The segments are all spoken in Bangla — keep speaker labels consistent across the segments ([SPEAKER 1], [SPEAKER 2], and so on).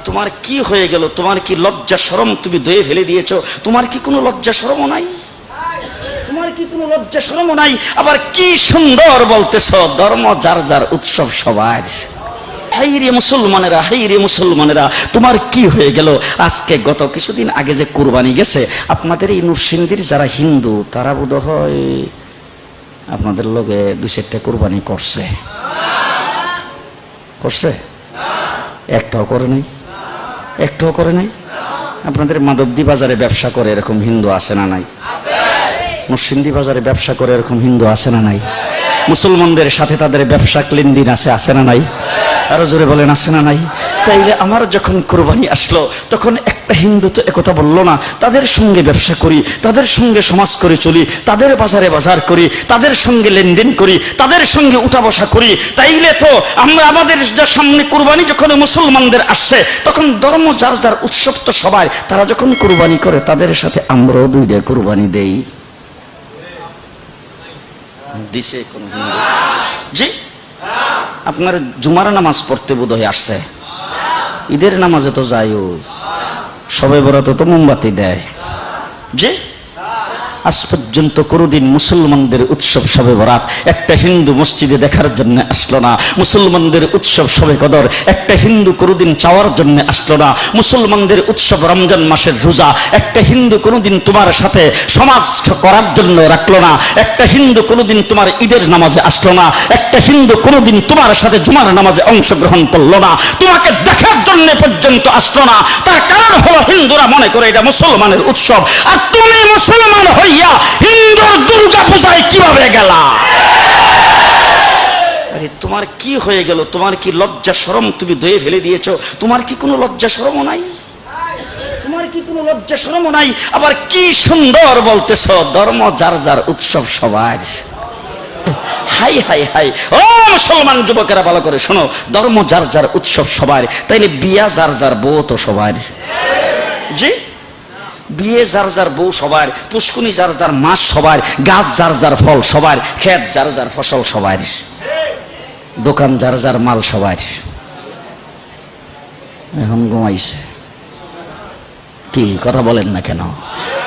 [SPEAKER 1] তোমার কি হয়ে গেল? তোমার কি লজ্জা শরম তুমি ধুয়ে ফেলে দিয়েছো? তোমার কি কোনো লজ্জা শরমও নাই? তোমার কি কোনো লজ্জা শরমও নাই? আবার কি সুন্দর বলতেছ, ধর্ম যার যার, উৎসব সবার। হাই রে মুসলমানেরা, হাই রে মুসলমানেরা, তোমার কি হয়ে গেল? আজকে গত কিছুদিন আগে যে কুরবানি গেছে, আপনাদের এই নরসিংদীর যারা হিন্দু তারা বোধ হয় আপনাদের লগে 2-4টা কুরবানি করছে। করছে? একটাও করে নাই? একটাও করে নাই? আপনাদের মাধবদী বাজারে ব্যবসা করে এরকম হিন্দু আছে না নাই? নরসিংদী বাজারে ব্যবসা করে এরকম হিন্দু আছে না নাই? মুসলমানদের সাথে তাদের ব্যবসা লেনদেন আছে না নাই? আরো জোরে বলেন, আছে না নাই? তাইলে আমার যখন কুরবানি আসলো তখন একটা হিন্দু তো একথা বললো না, তাদের সঙ্গে ব্যবসা করি, তাদের সঙ্গে সমাজ করে চলি, তাদের বাজারে বাজার করি, তাদের সঙ্গে লেনদেন করি, তাদের সঙ্গে উঠা বসা করি। তাইলে তো আমরা আমাদের সামনে কুরবানি যখন মুসলমানদের আসছে তখন ধর্ম যার যার, উৎসব তো সবাই। তারা যখন কুরবানি করে তাদের সাথে আমরাও 2টা কুরবানি দেই। দিছে কোন হিন্দু? জি, আপনার জুমার নামাজ পড়তে বোধহয় আসছে, ঈদের নামাজে তো যায়, সবে বরাতে তো মোমবাতি দেয়। জি, আজ পর্যন্ত কোনদিন মুসলমানদের উৎসব শবে বরাত একটা হিন্দু মসজিদে দেখার জন্য আসলো না। মুসলমানদের উৎসব শবে কদর একটা হিন্দু কোনদিন চাওয়ার জন্য আসলো না। মুসলমানদের উৎসব রমজান মাসের রোজা একটা হিন্দু কোনদিন তোমার সাথে সমাজ করার জন্য রাখলো না। একটা হিন্দু কোনদিন তোমার ঈদের নামাজে আসলো না। একটা হিন্দু কোনদিন তোমার সাথে জুমার নামাজে অংশগ্রহণ করলো না, তোমাকে দেখার জন্য পর্যন্ত আসলো না। তার কারণ হলো হিন্দুরা মনে করে এটা মুসলমানের উৎসব, আর তুমি মুসলমান হই হিন্দুর দুর্গা পূজায় কিভাবে গেলা? আরে তোমার কি হয়ে গেল? তোমার কি লজ্জা শরম তুমি ধুয়ে ফেলে দিয়েছো? তোমার কি কোনো লজ্জা শরমও নাই? তোমার কি কোনো লজ্জা শরমও নাই? আবার কি সুন্দর বলতেছ, ধর্ম যার যার, উৎসব সবার। হাই হাই হাই, ও মুসলমান যুবকেরা ভালো করে শোনো, ধর্ম যার যার, উৎসব সবার। তাইলে বিয়া যার যার, বউ তো সবার। জি, বিয়ে যার যার, বউ সবার, পুষ্কুনি যার যার, মাছ সবার, গাছ যার যার, ফল সবার, ক্ষেত যার যার, ফসল সবার, দোকান যার যার, মাল সবার। এখন ঘুমাইছে কি? কথা বলেন না কেন?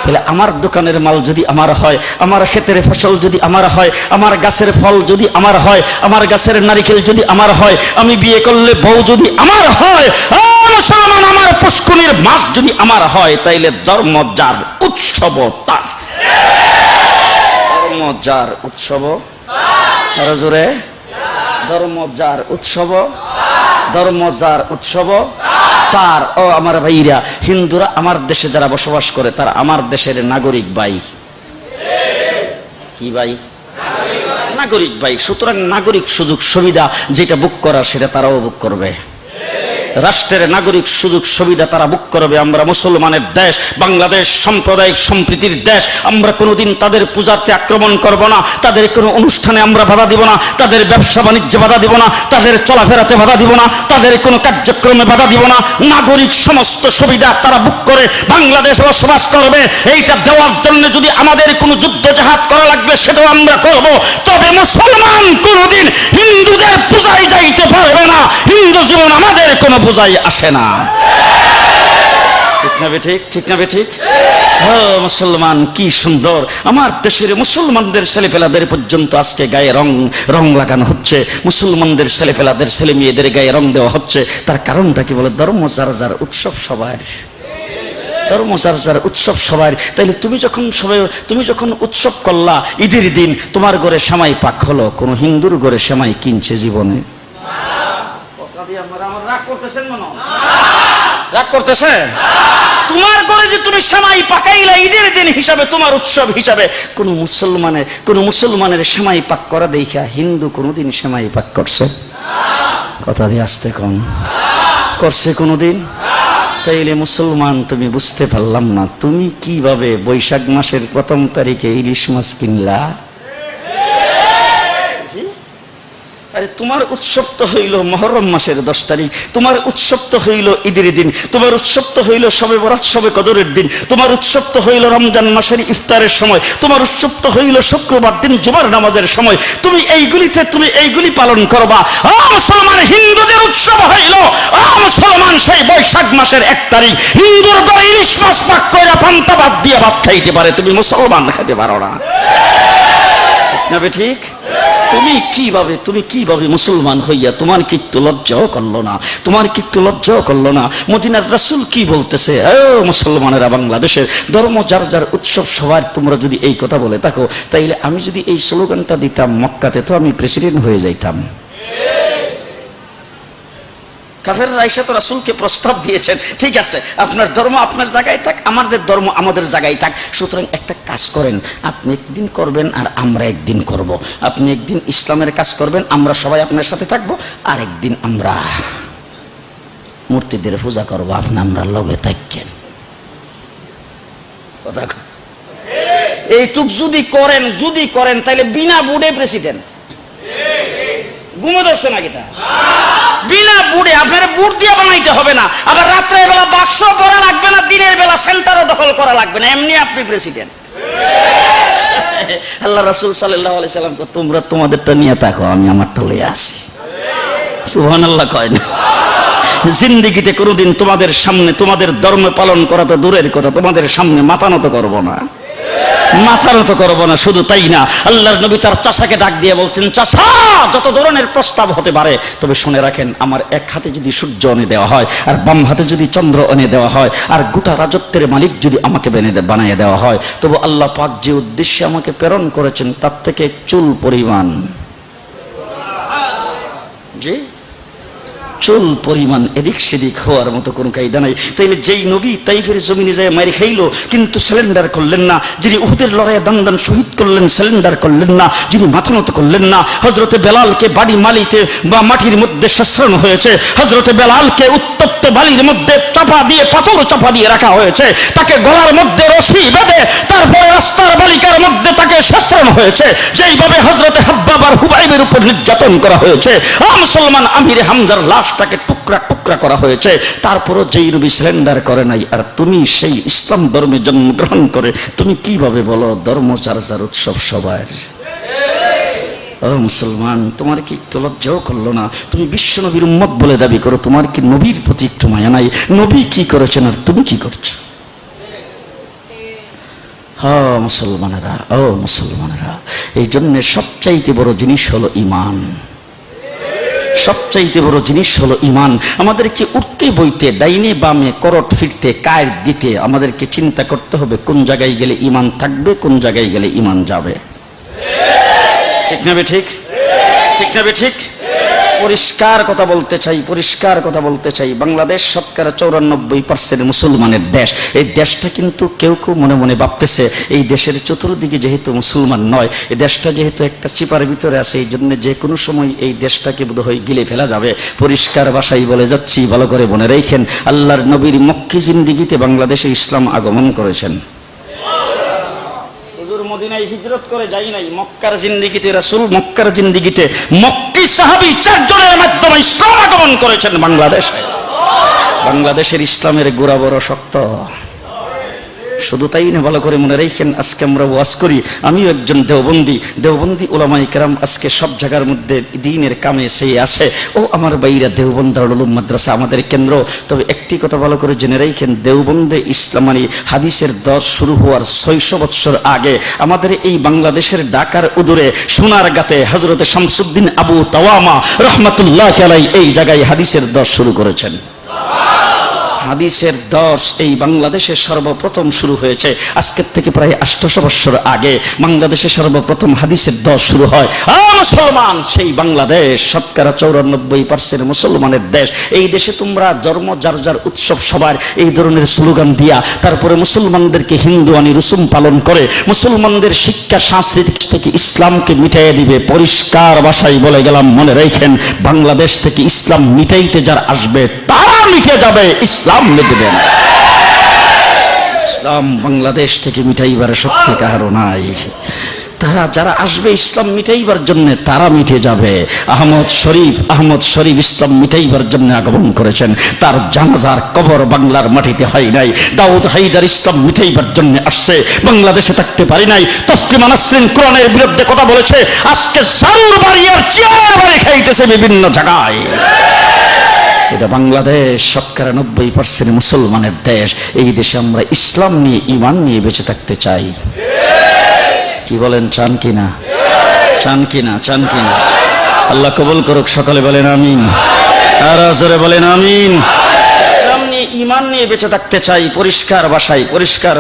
[SPEAKER 1] তাহলে আমার দোকানের মাল যদি আমার হয়, আমার ক্ষেতের ফসল যদি আমার হয়, আমার গাছের ফল যদি আমার হয়, আমার গাছের নারিকেল যদি আমার হয়, আমি বিয়ে করলে বউ যদি আমার হয়, মুসলমান আমার পুষ্কুনির মাছ যদি আমার হয়, তাইলে ধর্ম যার, উৎসব তার। ধর্ম যার, উৎসব আরো জোরে, ধর্ম যার, উৎসব, ধর্ম যার, উৎসব তার। ও আমার ভাইরা, হিন্দুরা আমার দেশে যারা বসবাস করে তারা আমার দেশের নাগরিক ভাই। কি ভাই? নাগরিক ভাই। সুতরাং নাগরিক সুযোগ সুবিধা যেটা বুক করা সেটা তারাও বুক করবে। রাষ্ট্রের নাগরিক সুযোগ সুবিধা তারা বুক করবে। আমরা মুসলমানের দেশ, বাংলাদেশ সাম্প্রদায়িক সম্প্রীতির দেশ। আমরা কোনোদিন তাদের পূজাতে আক্রমণ করব না, তাদের কোনো অনুষ্ঠানে আমরা বাধা দিব না, তাদের ব্যবসা বাণিজ্যে বাধা দিব না, তাদের চলাফেরাতে বাধা দিব না, তাদের কোনো কার্যক্রমে বাধা দিব না। নাগরিক সমস্ত সুবিধা তারা বুক করে বাংলাদেশে বসবাস করবে। এইটা দেওয়ার জন্য যদি আমাদের কোনো যুদ্ধ জাহাজ করা লাগবে সেটাও আমরা করব। তবে মুসলমান কোনোদিন হিন্দুদের পূজায় যাইতে পারবে না। হিন্দু জীবন আমাদের কোনো পূজায় আসে না। ঠিক না বেঠিক? ঠিক না বেঠিক? হ্যাঁ, মুসলমান কি সুন্দর। আমার দেশের মুসলমানদের ছেলেপেলাদের পর্যন্ত আজকে গায়ে রং লাগানো হচ্ছে। মুসলমানদের ছেলেপেলাদের, ছেলে মেয়েদের গায়ে রং দেওয়া হচ্ছে। তার কারণটা কি? বলে ধর্ম যার যার, উৎসব সবার। ধর্ম যার যার, উৎসব সবার। তাইলে তুমি যখন উৎসব করলা ঈদের দিন, তোমার ঘরে সেমাই পাক হলো, কোন হিন্দুর ঘরে সেমাই কিনছে জীবনে? রাগ করতেছেন মনে? রাগ করতেছে? তোমার ঘরে যে তুমি সেমাই পাকাইলা ঈদের দিন হিসাবে, তোমার উৎসব হিসাবে, কোন মুসলমানের সেমাই পাক করা দেখা হিন্দু কোনদিন সেমাই পাক করছে? কথা দিয়ে আসতে কম করছে কোনদিন? তাইলে মুসলমান তুমি বুঝতে পারলাম না, তুমি কিভাবে বৈশাখ মাসের 1 তারিখে ইলিশ মাছ কিনলা? আরে তোমার উৎসব তো হইল মুহররম মাসের 10 তারিখ, তোমার উৎসব তো হইল ঈদের দিন, তোমার উৎসব তো হইল শবে বরাত শবে কদরের দিন, তোমার উৎসব তো হইল রমজান মাসের ইফতারের সময়, তোমার উৎসব তো হইল শুক্রবার দিন জুমার নামাজের সময়। তুমি এইগুলি পালন করবা। মুসলমান হিন্দুদের উৎসব হইল মুসলমান সেই বৈশাখ মাসের 1 তারিখ। হিন্দুর ঘরে ইলিশ মাছ পাক করে পান্তা ভাত দিয়ে ভাত খাইতে পারে, তুমি মুসলমান খেতে পারো না। ঠিক না ঠিক? তুমি কিভাবে মুসলমান হইয়া তোমার কি একটু লজ্জাও করলো না? তোমার কি একটু লজ্জাও করলো না? মদিনার রাসূল কি বলতেছে, মুসলমানেরা বাংলাদেশের ধর্ম যার যার উৎসব সবার, তোমরা যদি এই কথা বলে থাকো তাইলে আমি যদি এই স্লোগানটা দিতাম মক্কাতে তো আমি প্রেসিডেন্ট হয়ে যাইতাম। কাফেররা এসে তো রাসূলকে প্রস্তাব দিয়েছেন, ঠিক আছে আপনার ধর্ম আপনার জায়গায় থাক, আমাদের ধর্ম আমাদের জায়গায় থাক, সুতরাং একটা কাজ করেন, আপনি একদিন করবেন আর আমরা একদিন করব। আপনি একদিন ইসলামের কাজ করবেন, আমরা সবাই আপনার সাথে থাকবো, আর একদিন আমরা মূর্তিদের পূজা করবো, আপনি আমরা লগে থাকেন। কথা এইটুক যদি করেন তাহলে বিনা বুড়ে প্রেসিডেন্ট। ঘুমো ধরছে না কিটা? বিনা বুড়ে, আপনার বুট দিয়ে বানাইতে হবে না, আবার রাত্রের বেলা বাক্স পরা লাগবে না, দিনের বেলা সেন্টারও দখল করা লাগবে না, এমনি আপনি প্রেসিডেন্ট। আল্লাহ রাসূল সাল্লাল্লাহু আলাইহি সাল্লাম কো তোমরা তোমাদেরটা নিয়ে থাকো, আমি আমারটা লয়ে আসি। সুবহানাল্লাহ কয় না? জিন্দেগিতে কোনোদিন তোমাদের সামনে তোমাদের ধর্ম পালন করা তো দূরের কথা, তোমাদের সামনে মাথা নত করব না, মাথা নত করবো না। শুধু তাই না, আল্লাহর নবী তার চাচাকে ডাক দিয়ে বলছেন, চাচা যত ধরনের প্রস্তাব হতে পারে, তবে শুনে রাখেন আমার এক হাতে যদি সূর্য এনে দেওয়া হয় আর বাম হাতে যদি চন্দ্র এনে দেওয়া হয় আর গোটা রাজত্বের মালিক যদি আমাকে বানিয়ে দেওয়া হয়, তবু আল্লাহ পাক যে উদ্দেশ্যে আমাকে প্রেরণ করেছেন তার থেকে চুল পরিমাণ, জি চুল পরিমাণ এদিক সেদিক হওয়ার মতো কোনো কায়দা নাই। তাইলে যেই নবী তাইফের জমিনে যায় মারি খাইলো কিন্তু সিলিন্ডার করলেন না, যিনি উহুদের লড়াইয়ে দান শহীদ করলেন সিলিন্ডার করলেন না, যিনি মাথা নত করলেন না, হযরতে বেলালকে বাড়ি মালিতে বা মাটির মধ্যে শাস্ত্রানো হয়েছে, হযরতে বেলালকে উত্তপ্ত বালির মধ্যে পাথর চাপা দিয়ে রাখা হয়েছে, তাকে গলার মধ্যে রশি বেঁধে তারপরে রাস্তার বালিকার মধ্যে তাকে শাস্ত্রানো হয়েছে, যেইভাবে হযরতে হাব্বাব আর হুবাইবের উপর নির্যাতন করা হয়েছে, মুসলমান আমির হামজার লাশ তাকে টুকরা টুকরা করা হয়েছে, তারপরও যেই নবী সিলিন্ডার করে নাই, আর তুমি সেই ইসলাম ধর্মে জন্মগ্রহণ করে তুমি কিভাবে বলো ধর্ম চার চার উৎসব সবার? মুসলমান তোমার কি একটু লজ্জাও করলো না? তুমি বিশ্ব নবীর উম্মত বলে দাবি করো, তোমার কি নবীর প্রতি একটু মায়া নাই? নবী কি করেছেন আর তুমি কি করছো? মুসলমানেরা, এই জন্য সবচাইতে বড় জিনিস হলো ঈমান। সবচাইতে বড় জিনিস হলো ঈমান। আমাদেরকে উঠতে বইতে ডাইনে বামে করট ফিরতে কায়ের দিতে আমাদেরকে চিন্তা করতে হবে কোন জায়গায় গেলে ঈমান থাকবে, কোন জায়গায় গেলে ঈমান যাবে। ঠিক না ঠিক? ঠিক না ঠিক? পরিষ্কার কথা বলতে চাই, বাংলাদেশ শতকরা 94% মুসলমানের দেশ। এই দেশটা কিন্তু কেউ মনে মনে ভাবতেছে এই দেশের চতুর্দিকে যেহেতু মুসলমান নয়, এই দেশটা যেহেতু একটা চিপার ভিতরে আছে, এই জন্য যে কোনো সময় এই দেশটাকে বোধহয় গিলে ফেলা যাবে। পরিষ্কার ভাষায় বলে যাচ্ছি, ভালো করে মনে রাখেন, আল্লাহর নবীর মক্কি জিন্দিগিতে বাংলাদেশে ইসলাম আগমন করেছেন। মদিনায় হিজরত করে যাই নাই, মক্কার জিন্দেগিতে রাসূল মক্কার জিন্দেগিতে মক্কি সাহাবী 4 জনের মাধ্যমে ইসলাম আগমন করেছেন বাংলাদেশে। বাংলাদেশের ইসলামের গোড়া বড় শক্ত। শুধু তাই না, ভালো করে মনে রাখেন, আজকে আমরা ওয়াজ করি, আমিও একজন দেওবন্দি উলামায়ে কেরাম আজকে সব জায়গার মধ্যে দ্বীনের কামে সেই আছে। ও আমার ভাইরা, দেওবন্দ দারুল উলুম মাদ্রাসা আমাদের কেন্দ্র। তবে একটি কথা ভালো করে জেনে রাখেন, দেওবন্দে ইসলামানি হাদিসের দশ শুরু হওয়ার 600 বছর আগে আমাদের এই বাংলাদেশের ঢাকার উদূরে সোনারগাঁতে হযরতে শামসুদ্দিন আবু তাওয়ামা রাহমাতুল্লাহ আলাইহি এই জায়গায় হাদিসের দশ শুরু করেছেন। হাদিসের দর্শ এই বাংলাদেশে সর্বপ্রথম শুরু হয়েছে আজকের থেকে প্রায় 800 বছর আগে বাংলাদেশে সর্বপ্রথম হাদিসের দর্শ শুরু হয়। মুসলমান সেই বাংলাদেশ শতকরা 94% মুসলমানের দেশ। এই দেশে তোমরা ধর্ম যার যার উৎসব সবার এই ধরনের স্লোগান দিয়া তারপরে মুসলমানদেরকে হিন্দুয়ানি রসুম পালন করে মুসলমানদের শিক্ষা সংস্কৃতি থেকে ইসলামকে মিটাইয়ে দিবে। পরিষ্কার ভাষায় বলে গেলাম, মনে রাখেন, বাংলাদেশ থেকে ইসলাম মিটাইতে যারা আসবে তারা মিটে যাবে, ইসলাম মিটবে না। ইসলাম বাংলাদেশ থেকে মিটাইবার শক্তি কারো নাই। তারা যারা আসবে ইসলাম মিটাইবার জন্য তারা মিটে যাবে। আহমদ শরীফ ইসলাম মিটাইবার জন্য আগমন করেছেন, তার জানাজার কবর বাংলার মাটিতে হয় নাই। দাউদ হায়দার ইসলাম মিটাইবার জন্য আসছে, বাংলাদেশে থাকতে পারি নাই। তসলিমা নাসরিন কোরআনের বিরুদ্ধে কথা বলেছে, আজকে জারুর বাড়ি আর চেয়ার বাড়ি খাইতেছে বিভিন্ন জায়গায়। এটা বাংলাদেশ, শতকরা 90% মুসলমানের দেশ। এই দেশে আমরা ইসলাম নিয়ে, ঈমান নিয়ে বেঁচে থাকতে চাই। কি বলেন, চান কিনা? চান কিনা? চান কিনা? আল্লাহ কবুল করুক, সকলে বলেন আমিন, আর জোরে বলেন আমিন। ইসলাম নিয়ে, ঈমান নিয়ে বেঁচে থাকতে চাই। পরিষ্কার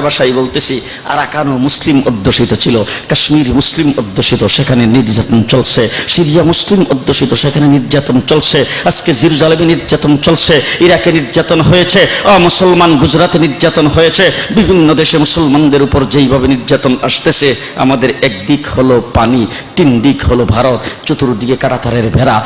[SPEAKER 1] ভাষায় বলতেছি, আরাকানও মুসলিম অধ্যুষিত ছিল, কাশ্মীর মুসলিম অধ্যুষিত, সেখানে নির্যাতন চলছে। সিরিয়া মুসলিম অধ্যুষিত, সেখানে নির্যাতন চলছে। আজকে জেরুজালেমে নির্যাতন চলছে, ইরাকে নির্যাতন হয়েছে, মুসলমান গুজরাটে নির্যাতন হয়েছে। বিভিন্ন দেশে মুসলমানদের উপর যেইভাবে নির্যাতন আসতেছে, আমাদের একদিক হলো পানি, তিন দিক হলো ভারত, চতুর্দিকে কাঁটাতারের বেড়া।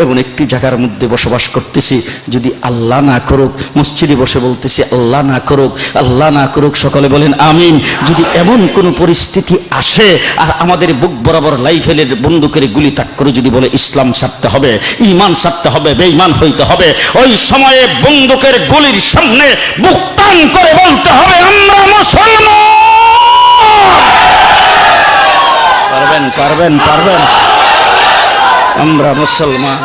[SPEAKER 1] এমন একটি জায়গার মধ্যে বসবাস করতেছি, যদি আল্লাহ না করুক, মসজিদে বসে বলতেছি আল্লাহ না করুক, আল্লাহ না করুক, সকলে বলেন আমিন। যদি এমন কোন পরিস্থিতি আসে আর আমাদের বুক বরাবর লাইফেলের বন্দুকের গুলি তাক করে যদি বলে ইসলাম ছাড়তে হবে, ঈমান ছাড়তে হবে, বেঈমান হইতে হবে, ওই সময়ে বন্দুকের গুলির সামনে বুক টান করে বলতে হবে আমরা মুসলমান। পারবেন? আমরা মুসলমান।